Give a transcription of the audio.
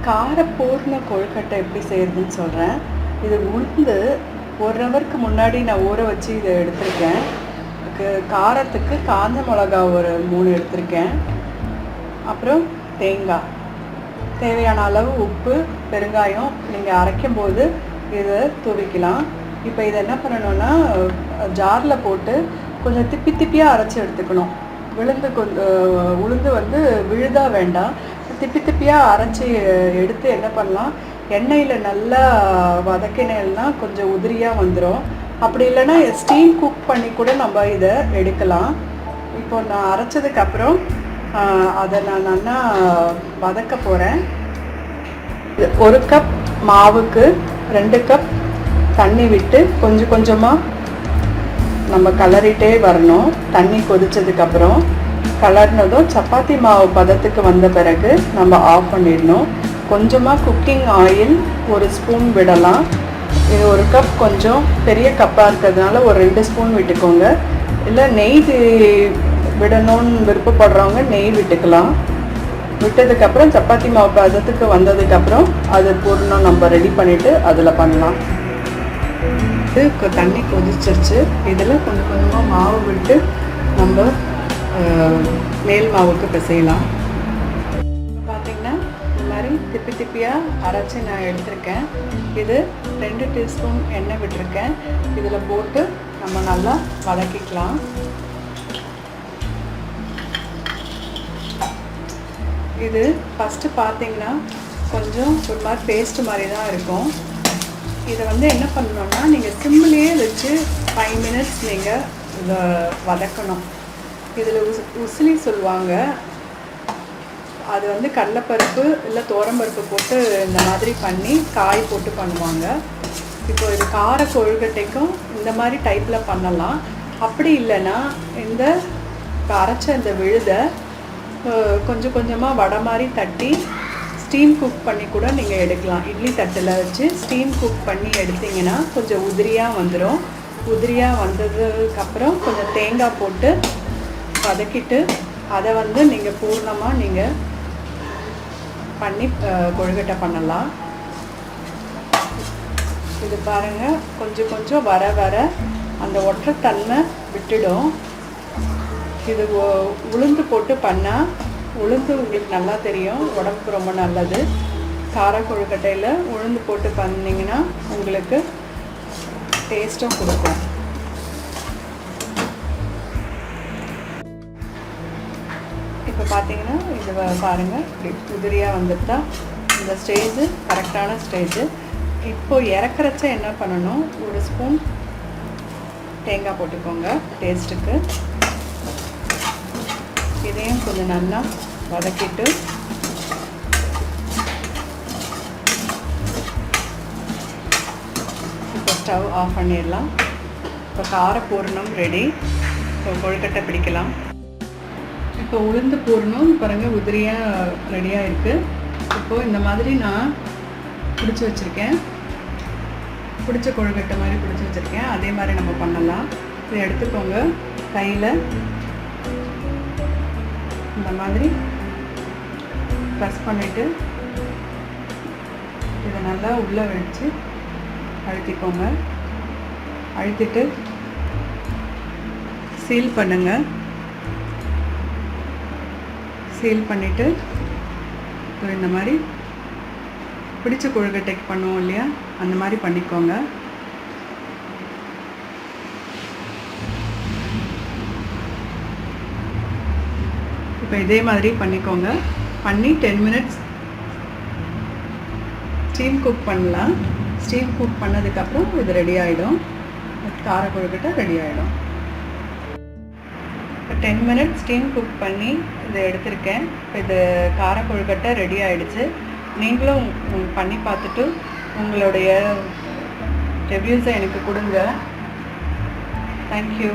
கார பூர்ண கொழுக்கட்டை எப்படி செய்கிறதுன்னு சொல்கிறேன். இது உளுந்து 1 ஹவருக்கு முன்னாடி நான் ஊற வச்சு இதை எடுத்திருக்கேன். காரத்துக்கு காஞ்ச மிளகா ஒரு 3 எடுத்திருக்கேன். அப்புறம் தேங்காய், தேவையான அளவு உப்பு, பெருங்காயம். நீங்கள் அரைக்கும் போது இதை தூவிக்கலாம். இப்போ இதை என்ன பண்ணணும்னா ஜாரில் போட்டு கொஞ்சம் திப்பி திப்பியாக அரைச்சி எடுத்துக்கணும். உளுந்து வந்து விழுதாக வேண்டாம், திப்பி திப்பியாக அரைச்சி எடுத்து என்ன பண்ணலாம், எண்ணெயில் நல்லா வதக்கினேன்னா கொஞ்சம் உதிரியாக வந்துடும். அப்படி இல்லைன்னா ஸ்டீம் குக் பண்ணி கூட நம்ம இதை எடுக்கலாம். இப்போ நான் அரைச்சதுக்கப்புறம் அதை நான் நல்லா வதக்க போகிறேன். 1 கப் மாவுக்கு 2 கப் தண்ணி விட்டு கொஞ்சம் கொஞ்சமாக நம்ம கலரிட்டே வரணும். தண்ணி கொதிச்சதுக்கப்புறம் கலர்னதும் சப்பாத்தி மாவு பதத்துக்கு வந்த பிறகு நம்ம ஆஃப் பண்ணிடணும். கொஞ்சமாக குக்கிங் ஆயில் 1 ஸ்பூன் விடலாம். இது 1 கப் கொஞ்சம் பெரிய கப்பாக இருக்கிறதுனால ஒரு 2 ஸ்பூன் விட்டுக்கோங்க. இல்லை நெய் விடணும்னு விருப்பப்படுறவங்க நெய் விட்டுக்கலாம். விட்டதுக்கப்புறம் சப்பாத்தி மாவு பதத்துக்கு வந்ததுக்கப்புறம் அது பூர்ணம் நம்ம ரெடி பண்ணிவிட்டு அதில் பண்ணலாம். இது தண்ணி கொதிச்சிருச்சு. இதில் கொஞ்சம் கொஞ்சமாக மாவு விட்டு நம்ம மேல் மாவுக்கு பிசையலாம். பார்த்திங்கன்னா இந்த மாதிரி திப்பி திப்பியாக அரைச்சி நான் எடுத்திருக்கேன். இது 2 டீஸ்பூன் எண்ணெய் விட்டுருக்கேன். இதில் போட்டு நம்ம நல்லா வதக்கிக்கலாம். இது ஃபஸ்ட்டு பார்த்திங்கன்னா கொஞ்சம் ஒரு மாதிரி பேஸ்ட் மாதிரி தான் இருக்கும். இதை வந்து என்ன பண்ணணும்னா நீங்கள் சிம்மிலேயே வச்சு 5 மினிட்ஸ் நீங்கள் இதை வதக்கணும். இதில் உசிலி சொல்லுவாங்க. அது வந்து கடலைப்பருப்பு இல்லை துவரம்பருப்பு போட்டு இந்த மாதிரி பண்ணி காய் போட்டு பண்ணுவாங்க. இப்போ இது கார கொழுக்கட்டைக்கும் இந்த மாதிரி டைப்பில் பண்ணலாம். அப்படி இல்லைன்னா இந்த அரைச்ச இந்த விழுதை கொஞ்சம் கொஞ்சமாக வடை மாதிரி தட்டி ஸ்டீம் குக் பண்ணி கூட நீங்கள் எடுக்கலாம். இட்லி தட்டில் வச்சு ஸ்டீம் குக் பண்ணி எடுத்திங்கன்னா கொஞ்சம் உதிரியாக வந்துடும். உதிரியாக வந்ததுக்கப்புறம் கொஞ்சம் தேங்காய் போட்டு வதக்கிட்டு அதை வந்து நீங்கள் பூர்ணமாக நீங்கள் பண்ணி கொழுக்கட்டை பண்ணலாம். இது பாருங்கள், கொஞ்சம் கொஞ்சம் வர வர அந்த ஒற்றைத்தன்மை விட்டுடும். இது உளுந்து போட்டு பண்ணால் உளுந்து உங்களுக்கு நல்லா தெரியும், உடம்புக்கு ரொம்ப நல்லது. கார கொழுக்கட்டையில் உளுந்து போட்டு பண்ணிங்கன்னா உங்களுக்கு டேஸ்ட்டும் கொடுக்கும். இப்போ பார்த்தீங்கன்னா இது பாருங்கள், உதிரியாக வந்துட்டா இந்த ஸ்டேஜு கரெக்டான ஸ்டேஜு. இப்போது இறக்குறச்ச என்ன பண்ணணும், 1 ஸ்பூன் தேங்காய் போட்டுக்கோங்க டேஸ்ட்டுக்கு. இதையும் கொஞ்சம் நல்லா வதக்கிட்டு இப்போ ஸ்டவ் ஆஃப் பண்ணிடலாம். இப்போ கார பூர்ணம் ரெடி. இப்போ கொழுக்கட்டை பிடிக்கலாம். இப்போ உளுந்து பூர்ணம் பாருங்கள் உதிரியாக ரெடியாக இருக்குது. இப்போது இந்த மாதிரி நான் பிடிச்சி வச்சுருக்கேன். பிடிச்ச கொழுக்கட்டை மாதிரி பிடிச்சி வச்சுருக்கேன். அதே மாதிரி நம்ம பண்ணலாம். இதை எடுத்துக்கோங்க. கையில் இந்த மாதிரி ப்ரெஸ் பண்ணிவிட்டு இதை நல்லா உள்ளே வச்சு அழுத்திக்கோங்க. அழுத்திட்டு சீல் பண்ணுங்கள். சீல் பண்ணிவிட்டு இந்த மாதிரி பிடிச்ச கொழுக்கட்டைக்கு பண்ணுவோம் இல்லையா, அந்த மாதிரி பண்ணிக்கோங்க. இப்போ இதே மாதிரி பண்ணிக்கோங்க. பண்ணி 10 மினிட்ஸ் ஸ்டீம் குக் பண்ணலாம். ஸ்டீம் குக் பண்ணதுக்கப்புறம் இது ரெடி ஆகிடும். கார கொழுக்கட்டை ரெடி ஆகிடும். இப்போ 10 மினிட்ஸ் ஸ்டீம் குக் பண்ணி இதை எடுத்திருக்கேன். இப்போ இது கார கொழுக்கட்டை ரெடி ஆகிடுச்சு. நீங்களும் பண்ணி பார்த்துட்டு உங்களுடைய ரிவ்யூஸை எனக்கு கொடுங்க. தேங்க்யூ.